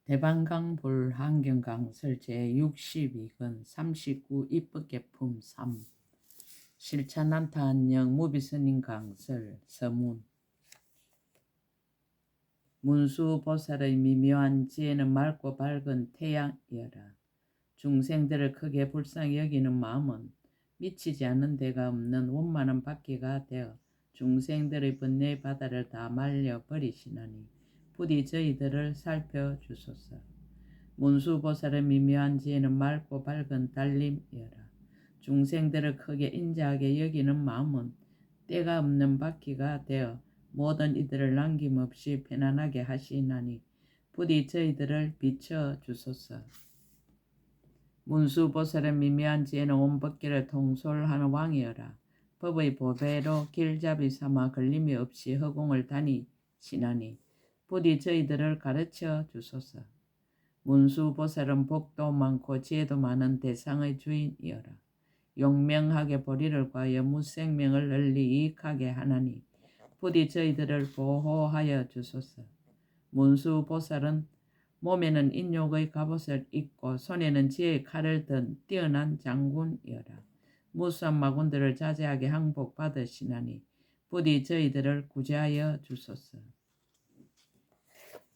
대방강불 한경강설 제62권 39 입법개품 3 실차난타한영 무비스님 강설 서문 문수보살의 미묘한 지혜는 맑고 밝은 태양이어라. 중생들을 크게 불쌍히 여기는 마음은 미치지 않는 데가 없는 원만한 바퀴가 되어 중생들의 번뇌의 바다를 다 말려버리시나니 부디 저희들을 살펴주소서. 문수보살의 미묘한 지혜는 맑고 밝은 달림이어라. 중생들을 크게 인자하게 여기는 마음은 때가 없는 바퀴가 되어 모든 이들을 남김없이 편안하게 하시나니 부디 저희들을 비춰주소서. 문수보살의 미묘한 지혜는 온 법계를 통솔하는 왕이어라. 법의 보배로 길잡이 삼아 걸림이 없이 허공을 다니시나니 부디 저희들을 가르쳐 주소서. 문수보살은 복도 많고 지혜도 많은 대상의 주인이어라. 용명하게 보리를 구하여 무생명을 널리 이익하게 하나니 부디 저희들을 보호하여 주소서. 문수보살은 몸에는 인욕의 갑옷을 입고 손에는 지혜의 칼을 든 뛰어난 장군이어라. 무수한 마군들을 자제하게 항복받으시나니 부디 저희들을 구제하여 주소서.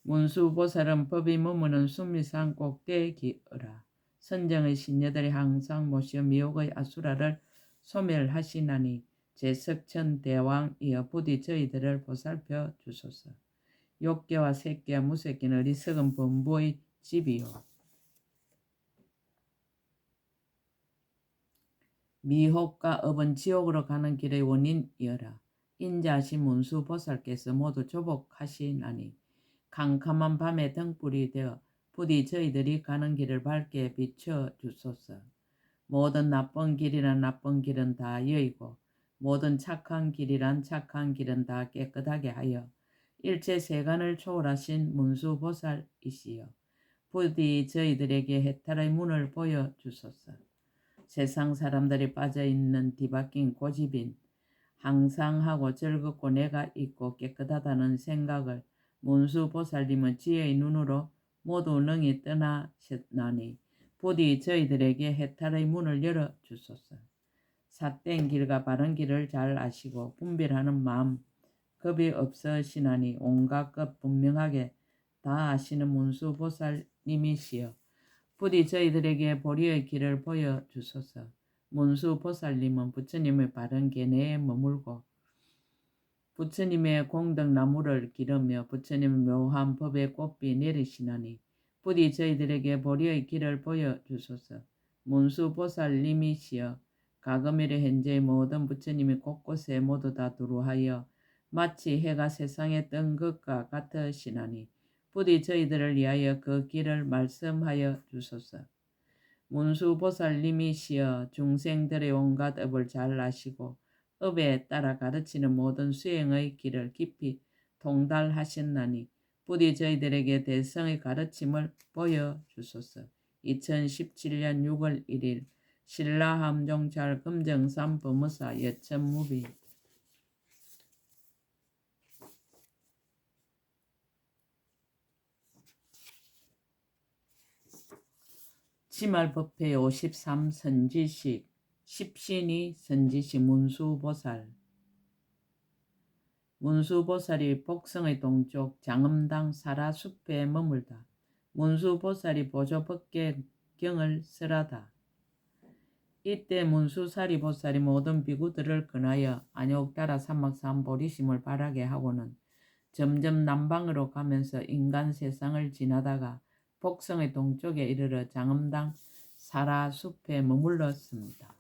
문수보살은 법이 머무는 수미산 꼭대기어라. 선정의 신녀들이 항상 모시어 미혹의 아수라를 소멸하시나니 제석천 대왕이여 부디 저희들을 보살펴 주소서. 욕계와 색계와 무색계는 어리석은 범부의 집이요 미혹과 업은 지옥으로 가는 길의 원인이어라. 인자하신 문수보살께서 모두 조복하시나니 캄캄한 밤에 등불이 되어 부디 저희들이 가는 길을 밝게 비춰주소서. 모든 나쁜 길이란 나쁜 길은 다 여의고 모든 착한 길이란 착한 길은 다 깨끗하게 하여 일체 세간을 초월하신 문수보살이시여 부디 저희들에게 해탈의 문을 보여주소서. 세상 사람들이 빠져있는 뒤바뀐 고집인 항상하고 즐겁고 내가 있고 깨끗하다는 생각을 문수보살님은 지혜의 눈으로 모두 능히 떠나셨나니 부디 저희들에게 해탈의 문을 열어주소서. 삿된 길과 바른 길을 잘 아시고 분별하는 마음 겁이 없으시나니 온갖 것 분명하게 다 아시는 문수보살님이시여 부디 저희들에게 보리의 길을 보여주소서. 문수보살님은 부처님의 바른 계내에 머물고 부처님의 공덕나무를 기르며 부처님의 묘한 법의 꽃비 내리시나니 부디 저희들에게 보리의 길을 보여주소서. 문수보살님이시여 가금일의 현재의 모든 부처님이 곳곳에 모두 다 두루하여 마치 해가 세상에 뜬 것과 같으시나니 부디 저희들을 위하여 그 길을 말씀하여 주소서. 문수보살님이시여 중생들의 온갖 업을 잘 아시고 업에 따라 가르치는 모든 수행의 길을 깊이 통달하셨나니 부디 저희들에게 대성의 가르침을 보여주소서. 2017년 6월 1일 신라함종찰 금정산 법무사 여천무비 치말법회 53 선지식 십신이 선지식 문수보살. 문수보살이 복성의 동쪽 장엄당 사라숲에 머물다. 문수보살이 보조법계경을 설하다. 이때 문수사리보살이 모든 비구들을 권하여 안욕따라 삼막산 보리심을 바라게 하고는 점점 남방으로 가면서 인간 세상을 지나다가 복성의 동쪽에 이르러 장엄당 사라숲에 머물렀습니다.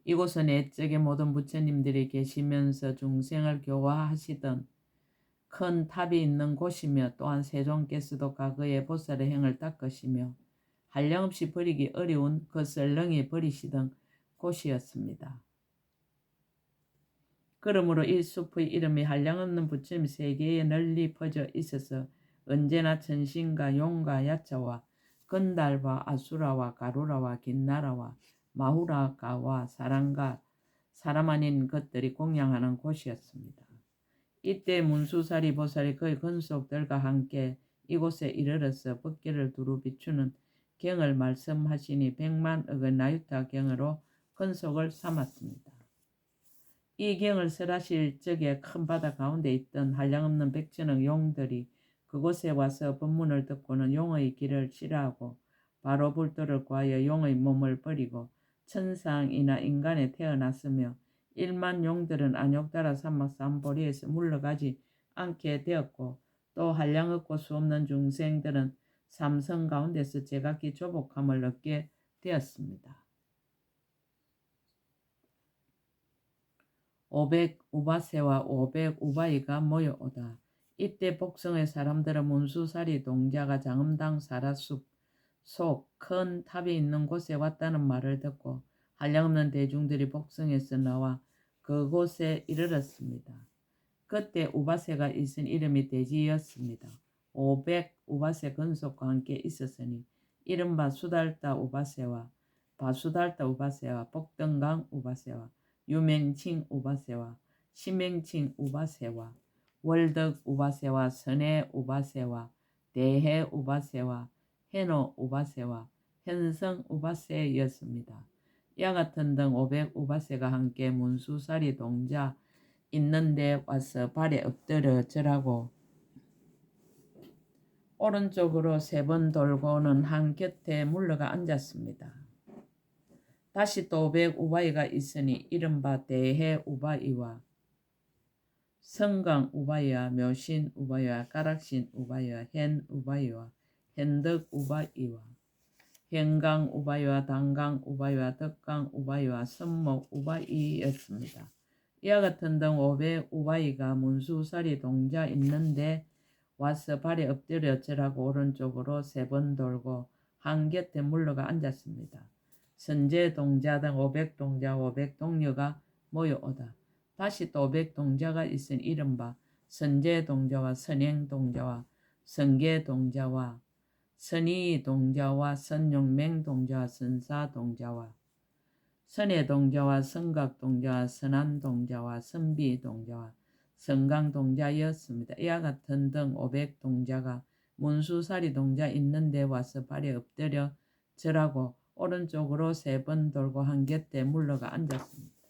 이곳은 옛적의 모든 부처님들이 계시면서 중생을 교화하시던 큰 탑이 있는 곳이며 또한 세종께서도 과거에 보살의 행을 닦으시며 한량없이 버리기 어려운 것을 능히 버리시던 곳이었습니다. 그러므로 이 숲의 이름이 한량없는 부처님 세계에 널리 퍼져 있어서 언제나 천신과 용과 야차와 건달과 아수라와 가루라와 긴나라와 마후라가와 사람과 사람 아닌 것들이 공양하는 곳이었습니다. 이때 문수사리 보살이 그의 근속들과 함께 이곳에 이르러서 법궤를 두루 비추는 경을 말씀하시니 100만억의 나유타 경으로 근속을 삼았습니다. 이 경을 설하실 적에 큰 바다 가운데 있던 한량없는 100천의 용들이 그곳에 와서 법문을 듣고는 용의 길을 싫어하고 바로 불도를 구하여 용의 몸을 버리고 천상이나 인간에 태어났으며 1만 용들은 안욕따라 사막 산보리에서 물러가지 않게 되었고 또 한량없고 수없는 중생들은 삼성 가운데서 제각기 조복함을 얻게 되었습니다. 500 우바세와 500 우바이가 모여오다. 이때 복성의 사람들은 문수사리 동자가 장음당 사라숲 속 큰 탑이 있는 곳에 왔다는 말을 듣고 한량없는 대중들이 복성에서 나와 그곳에 이르렀습니다. 그때 우바세가 있은 이름이 대지였습니다. 500 우바세 근속과 함께 있었으니 이른바 수달다 우바세와 바수달다 우바세와 복등강 우바세와 유맹칭 우바세와 시맹칭 우바세와 월덕 우바세와 선해 우바세와 대해 우바세와 해노 우바세와 현성 우바세였습니다. 이와 같은 등 500 우바세가 함께 문수사리 동자 있는데 와서 발에 엎드려 절하고 오른쪽으로 3번 돌고는 한 곁에 물러가 앉았습니다. 다시 또 500 우바이가 있으니 이른바 대해 우바이와 성강 우바이와 묘신 우바이와 가락신 우바이와 현 우바이와 현덕 우바이와 현강 우바이와 단강 우바이와 덕강 우바이와 선목 우바이였습니다. 이와 같은 등 500 우바이가 문수사리 동자 있는데 와서 발에 엎드려 절하고 오른쪽으로 3번 돌고 한 곁에 물러가 앉았습니다. 선제 동자 등 500 동자 500 동료가 모여오다. 다시 또 500 동자가 있은 이른바 선제 동자와 선행 동자와 선계 동자와 선의 동자와 선용맹 동자와 선사 동자와 선해 동자와 선각 동자와 선한 동자와 선비 동자와 선강 동자였습니다. 이와 같은 등 500 동자가 문수사리 동자 있는 데 와서 발에 엎드려 절하고 오른쪽으로 3번 돌고 한 곁에 물러가 앉았습니다.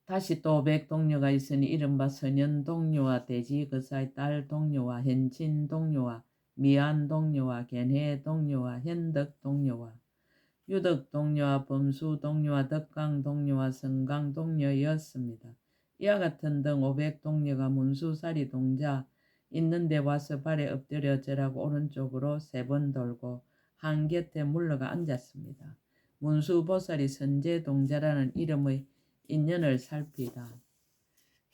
다시 또 500 동료가 있으니 이른바 선현 동료와 대지 그사의 딸 동료와 현친 동료와 미안 동료와 견해 동료와 현덕 동료와 유덕 동료와 범수 동료와 덕강 동료와 성강 동료였습니다. 이와 같은 등 500 동료가 문수사리 동자 있는 데 와서 발에 엎드려 절하고 오른쪽으로 3번 돌고 한 곁에 물러가 앉았습니다. 문수보살이 선제 동자라는 이름의 인연을 살피다.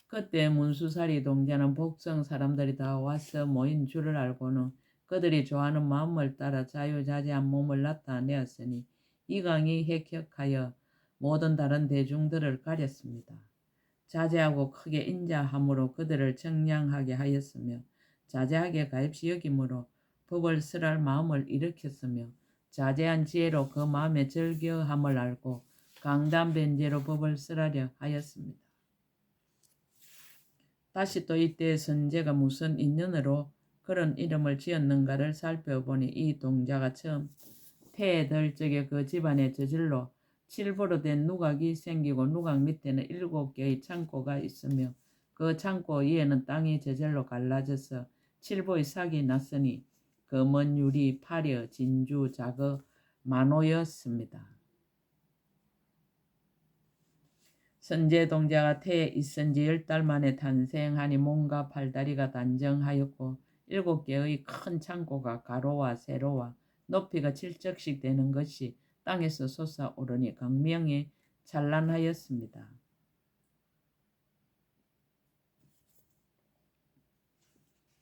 그때 문수사리 동자는 복성 사람들이 다 와서 모인 줄을 알고는 그들이 좋아하는 마음을 따라 자유자재한 몸을 나타내었으니 이강이 획혁하여 모든 다른 대중들을 가렸습니다. 자제하고 크게 인자함으로 그들을 청량하게 하였으며 자제하게 가입시 여김으로 법을 설할 마음을 일으켰으며 자제한 지혜로 그 마음의 절교함을 알고 강단변제로 법을 설하려 하였습니다. 다시 또 이때 선제가 무슨 인연으로 그런 이름을 지었는가를 살펴보니 이 동자가 처음 태어들 적에 그 집안에 저절로 칠보로 된 누각이 생기고 누각 밑에는 7개의 창고가 있으며 그 창고 위에는 땅이 저절로 갈라져서 칠보의 삭이 났으니 검은 유리, 파려, 진주, 자거, 만호였습니다. 선제 동자가 태에 있은 지 10달 만에 탄생하니 몸과 팔다리가 단정하였고 7개의 큰 창고가 가로와 세로와 높이가 7척씩 되는 것이 땅에서 솟아오르니 광명이 찬란하였습니다.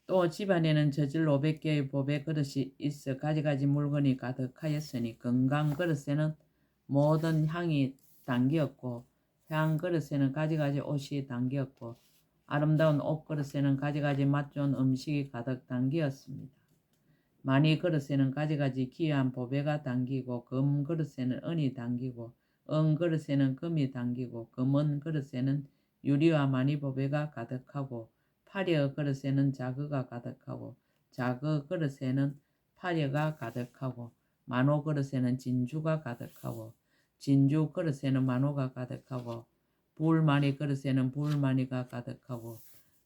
또 집안에는 젖을 500개의 보배 그릇이 있어 가지가지 물건이 가득하였으니 건강 그릇에는 모든 향이 담겼고 향 그릇에는 가지가지 옷이 담겼고 아름다운 옷 그릇에는 가지가지 맛 좋은 음식이 가득 담겼습니다. 많이 그릇에는 가지가지 귀한 보배가 담기고 금 그릇에는 은이 담기고 은 그릇에는 금이 담기고 금은 그릇에는 유리와 많이 보배가 가득하고 파려 그릇에는 자그가 가득하고 자그 그릇에는 파려가 가득하고 만호 그릇에는 진주가 가득하고 진주 그릇에는 만호가 가득하고 불마니 그릇에는 불마니가 가득하고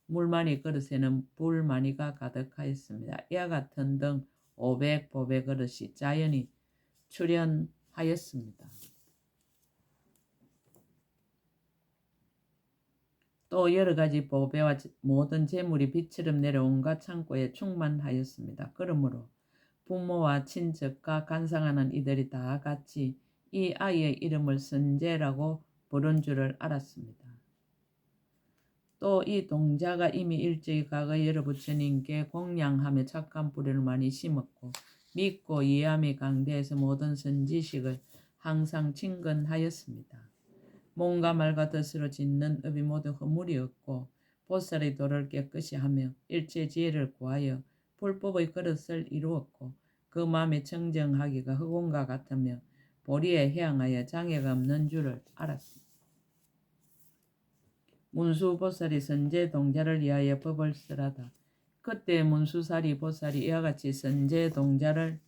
물마니 그릇에는 불마니가 가득하였습니다. 이와 같은 등 500보배 그릇이 자연히 출현하였습니다. 또 여러 가지 보배와 모든 재물이 빛처럼 내려온가 창고에 충만하였습니다. 그러므로 부모와 친척과 간상하는 이들이 다 같이 이 아이의 이름을 선제라고 부른 줄을 알았습니다. 또 이 동자가 이미 일찍이 과거 여러 부처님께 공양하며 착한 뿌리를 많이 심었고 믿고 이해함이 강대해서 모든 선지식을 항상 친근하였습니다. 몸과 말과 뜻으로 짓는 업이 모두 허물이었고 보살의 도를 깨끗이 하며 일체 지혜를 구하여 불법의 그릇을 이루었고 그 마음이 청정하기가 흑온과 같으며 보리에 해양하여 장애가 없는 줄을 알았습니다. 문수보살이 선제동자를 위하여 법을 쓰라다. 그때 문수사리 보살이 이와 같이 선제동자를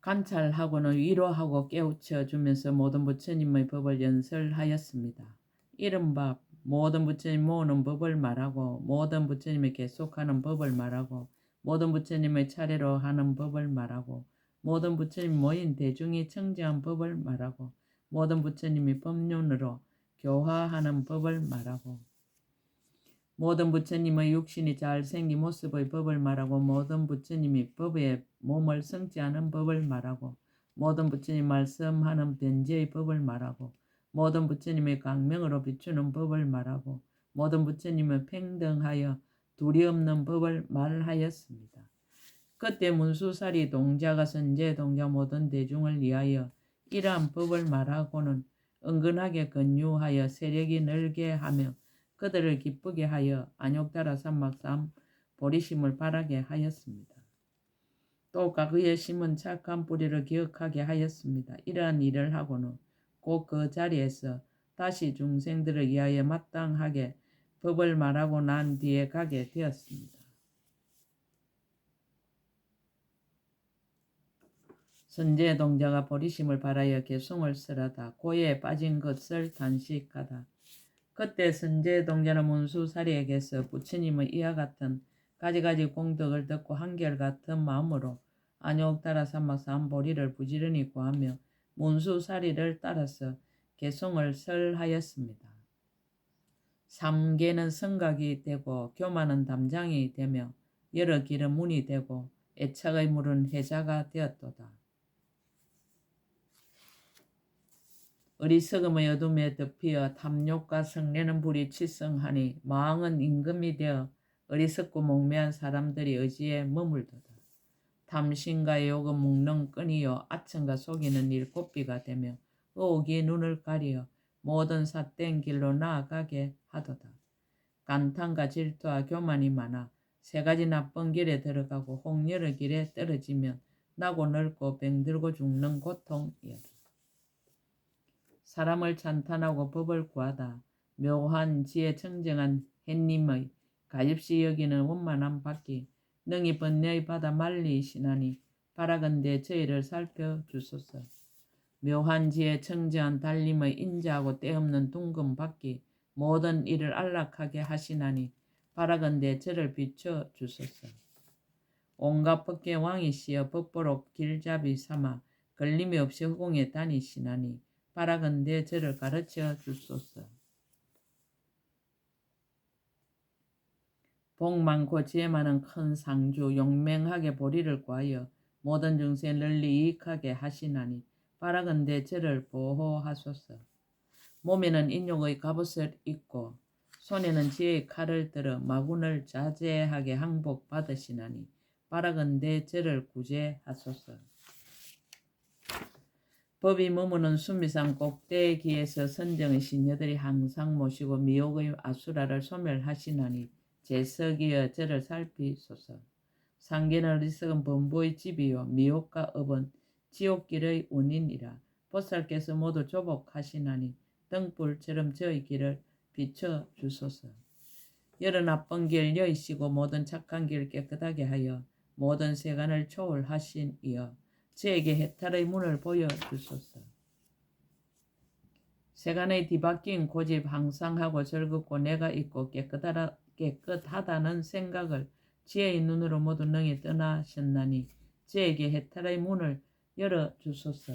관찰하고는 위로하고 깨우쳐 주면서 모든 부처님의 법을 연설하였습니다. 이른바 모든 부처님 모으는 법을 말하고 모든 부처님이 계속하는 법을 말하고 모든 부처님의 차례로 하는 법을 말하고 모든 부처님 모인 대중이 청정한 법을 말하고 모든 부처님이 법륜으로 교화하는 법을 말하고 모든 부처님의 육신이 잘생긴 모습의 법을 말하고 모든 부처님이 법에 몸을 성취하는 법을 말하고 모든 부처님 말씀하는 변제의 법을 말하고 모든 부처님의 강명으로 비추는 법을 말하고 모든 부처님은 평등하여 둘이 없는 법을 말하였습니다. 그때 문수사리 동자가 선제 동자 모든 대중을 위하여 이러한 법을 말하고는 은근하게 근유하여 세력이 늘게 하며 그들을 기쁘게 하여 안욕다라 삼막삼 보리심을 바라게 하였습니다. 또 그의 심은 착한 뿌리를 기억하게 하였습니다. 이러한 일을 하고는 곧 그 자리에서 다시 중생들을 위하여 마땅하게 법을 말하고 난 뒤에 가게 되었습니다. 선제동자가 보리심을 바라여 개송을 쓰라다. 고해에 빠진 것을 단식하다. 그때 선제동자는 문수사리에게서 부처님의 이와 같은 가지가지 공덕을 듣고 한결같은 마음으로 안욕다라 삼막삼보리를 부지런히 구하며 문수사리를 따라서 개송을 설하였습니다. 삼계는 성각이 되고 교만은 담장이 되며 여러 길은 문이 되고 애착의 물은 해자가 되었도다. 어리석음의 어둠에 덮여 탐욕과 성내는 불이 치성하니 마왕은 임금이 되어 어리석고 목매한 사람들이 의지에 머물도다. 탐심과 욕은 묶는 끈이요 아첨과 속이는 일곱비가 되며 의혹이 눈을 가리어 모든 삿된 길로 나아가게 하도다. 간탐과 질투와 교만이 많아 세 가지 나쁜 길에 들어가고 홍열의 길에 떨어지면 나고 늙고 병들고 죽는 고통이다. 사람을 찬탄하고 법을 구하다. 묘한 지혜 청정한 햇님의 가엾이 여기는 원만한 바퀴 능히 번뇌의 바다 말리시나니 바라건대 저희를 살펴주소서. 묘한 지혜 청정한 달림의 인자하고 때없는 둥근 바퀴 모든 일을 안락하게 하시나니 바라건대 저를 비춰주소서. 온갖 법계 왕이시여 법보록 길잡이 삼아 걸림이 없이 허공에 다니시나니 바라건대 저를 가르쳐 주소서. 복 많고 지혜 많은 큰 상주 용맹하게 보리를 구하여 모든 중생 널리 이익하게 하시나니 바라건대 저를 보호하소서. 몸에는 인욕의 갑옷을 입고 손에는 지혜의 칼을 들어 마군을 자제하게 항복받으시나니 바라건대 저를 구제하소서. 법이 머무는 수미산 꼭대기에서 선정의 신녀들이 항상 모시고 미혹의 아수라를 소멸하시나니 제석이여 저를 살피소서. 상계는 어리석은 범부의 집이요 미혹과 업은 지옥길의 원인이라. 보살께서 모두 조복하시나니 등불처럼 저의 길을 비춰 주소서. 여러 나쁜 길 여이시고 모든 착한 길 깨끗하게 하여 모든 세간을 초월하신 이여 저에게 해탈의 문을 보여주소서. 세간의 뒤바뀐 고집 항상하고 즐겁고 내가 있고 깨끗하다는 생각을 지혜의 눈으로 모두 능히 떠나셨나니 저에게 해탈의 문을 열어주소서.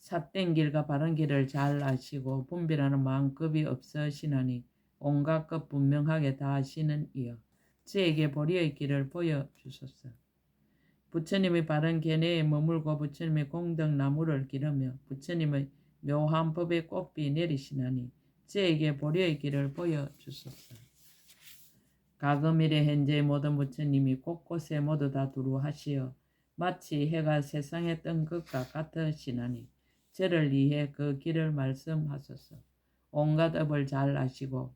삿된 길과 바른 길을 잘 아시고 분별하는 마음 급이 없으시나니 온갖 것 분명하게 다 아시는 이여 저에게 보리의 길을 보여주소서. 부처님의 바른 견해에 머물고 부처님의 공덕나무를 기르며 부처님의 묘한 법의 꽃비 내리시나니 저에게 보리의 길을 보여주소서. 가금일의 현재의 모든 부처님이 곳곳에 모두 다 두루하시어 마치 해가 세상에 뜬 것과 같으시나니 저를 위해 그 길을 말씀하소서. 온갖 업을 잘 아시고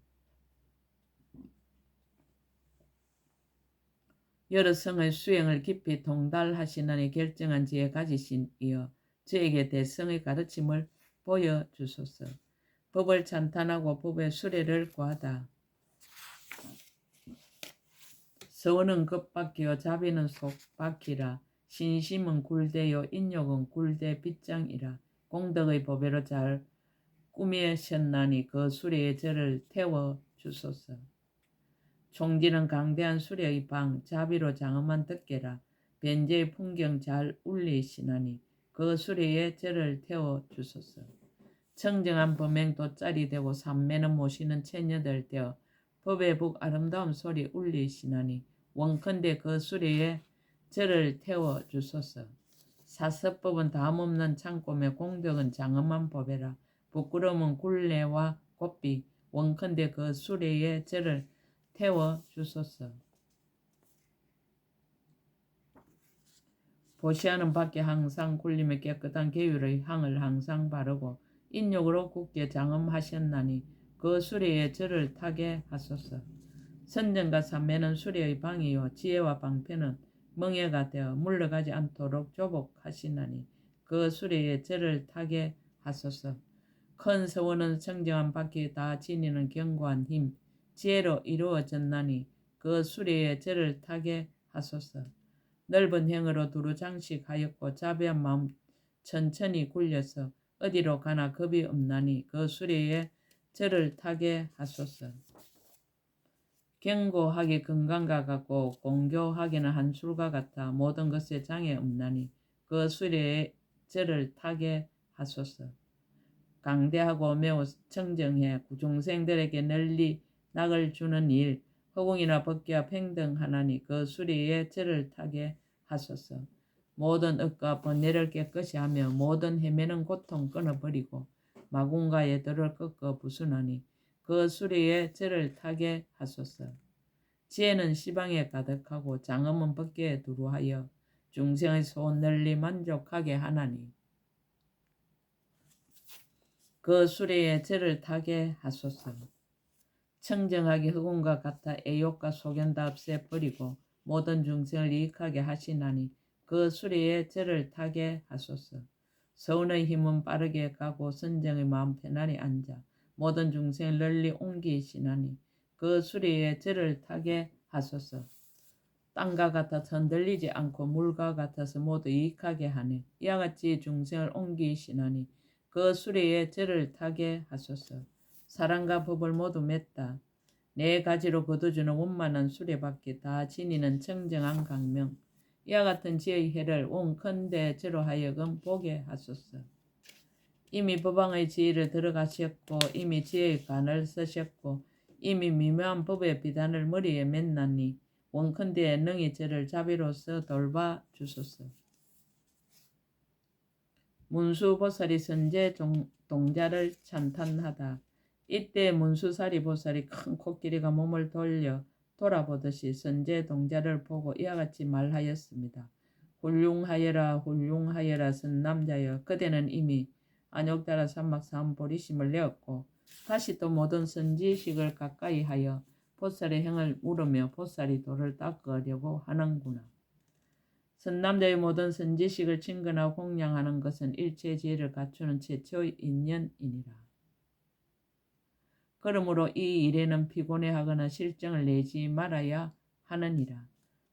여러 성의 수행을 깊이 통달하시나니 결정한 지혜 가지신 이여 저에게 대성의 가르침을 보여주소서. 법을 찬탄하고 법의 수레를 구하다. 서원은 급바퀴요 자비는 속바퀴라. 신심은 굴대요 인욕은 굴대 빗장이라. 공덕의 보배로 잘 꾸미셨나니 그 수레에 저를 태워주소서. 총지는 강대한 수레의 방 자비로 장엄한 덮개라. 변제의 풍경 잘 울리시나니 그 수레에 저를 태워주소서. 청정한 범행 돗자리 되고 삼매는 모시는 처녀들 되어 법의 북 아름다운 소리 울리시나니 원컨대 그 수레에 저를 태워주소서. 사서법은 다음없는 창고며 공덕은 장엄한 법이라. 부끄러움은 굴레와 곱비 원컨대 그 수레에 저를 태워주소서. 보시하는 밖에 항상 굴림에 깨끗한 계율의 향을 항상 바르고 인욕으로 굳게 장엄하셨나니 그 수레에 저를 타게 하소서. 선정과 삼매는 수레의 방이요 지혜와 방패는 멍에가 되어 물러가지 않도록 조복하시나니 그 수레에 저를 타게 하소서. 큰 서원은 청정한 바퀴 다 지니는 견고한 힘 지혜로 이루어졌나니 그 수레에 저를 타게 하소서. 넓은 행으로 두루 장식하였고 자비한 마음 천천히 굴려서 어디로 가나 겁이 없나니 그 수레에 저를 타게 하소서. 견고하게 건강과 같고 공교하게는 한술과 같아 모든 것에 장애 없나니 그 수레에 저를 타게 하소서. 강대하고 매우 청정해 구중생들에게 널리 낙을 주는 일 허공이나 법기와 평등하나니 그 수레에 저를 타게 하소서. 모든 억과 번뇌를 깨끗이 하며 모든 헤매는 고통 끊어버리고 마군과 예도를 꺾어 부수나니 그 수레에 저를 타게 하소서. 지혜는 시방에 가득하고 장엄은 법계에 두루하여 중생의 소원 널리 만족하게 하나니 그 수레에 저를 타게 하소서. 청정하게 흑운과 같아 애욕과 소견 다 없애버리고 모든 중생을 이익하게 하시나니 그 수레에 저를 타게 하소서. 서운의 힘은 빠르게 가고 선정의 마음 편안히 앉아 모든 중생을 널리 옮기시나니 그 수레에 저를 타게 하소서. 땅과 같아 흔들리지 않고 물과 같아서 모두 이익하게 하네. 이와 같이 중생을 옮기시나니 그 수레에 저를 타게 하소서. 사랑과 법을 모두 맺다. 네 가지로 거둬주는 원만한 수레바퀴 다 지니는 청정한 강명. 이와 같은 지혜의 해를 원컨대 저로 하여금 보게 하소서. 이미 법왕의 지혜를 들어가셨고 이미 지혜의 간을 쓰셨고 이미 미묘한 법의 비단을 머리에 맸나니 원컨대 능히 저를 자비로서 돌봐 주소서. 문수보살이 선제 동자를 찬탄하다. 이때 문수사리 보살이 큰 코끼리가 몸을 돌아보듯이 선제 동자를 보고 이와 같이 말하였습니다. 훌륭하여라 훌륭하여라 선남자여 그대는 이미 안욕다라 산막 삼보리심을 내었고 다시 또 모든 선지식을 가까이 하여 보살의 행을 물으며 보살이 돌을 닦으려고 하는구나. 선남자의 모든 선지식을 친근하고 공양하는 것은 일체 지혜를 갖추는 최초의 인연이니라. 그러므로 이 일에는 피곤해하거나 실정을 내지 말아야 하느니라.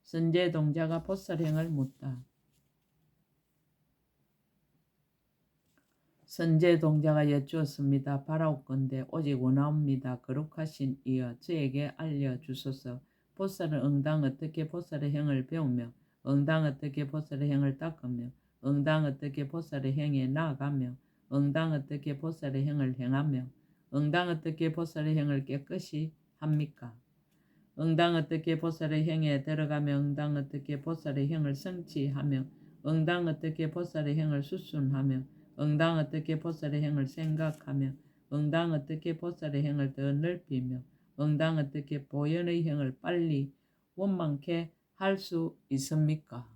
선제동자가 보살행을 묻다. 선제동자가 여쭈었습니다. 바라옵건대 오직 원하옵니다. 거룩하신 이여 저에게 알려주소서. 보살은 응당 어떻게 보살의 행을 배우며 응당 어떻게 보살의 행을 닦으며 응당 어떻게 보살의 행에 나아가며 응당 어떻게 보살의 행을 행하며 응당 어떻게 보살의 행을 깨끗이 합니까? 응당 어떻게 보살의 행에 들어가며 응당 어떻게 보살의 행을 성취하며 응당 어떻게 보살의 행을 수순하며 응당 어떻게 보살의 행을 생각하며 응당 어떻게 보살의 행을 더 넓히며 응당 어떻게 보현의 행을 빨리 원만케 할 수 있습니까?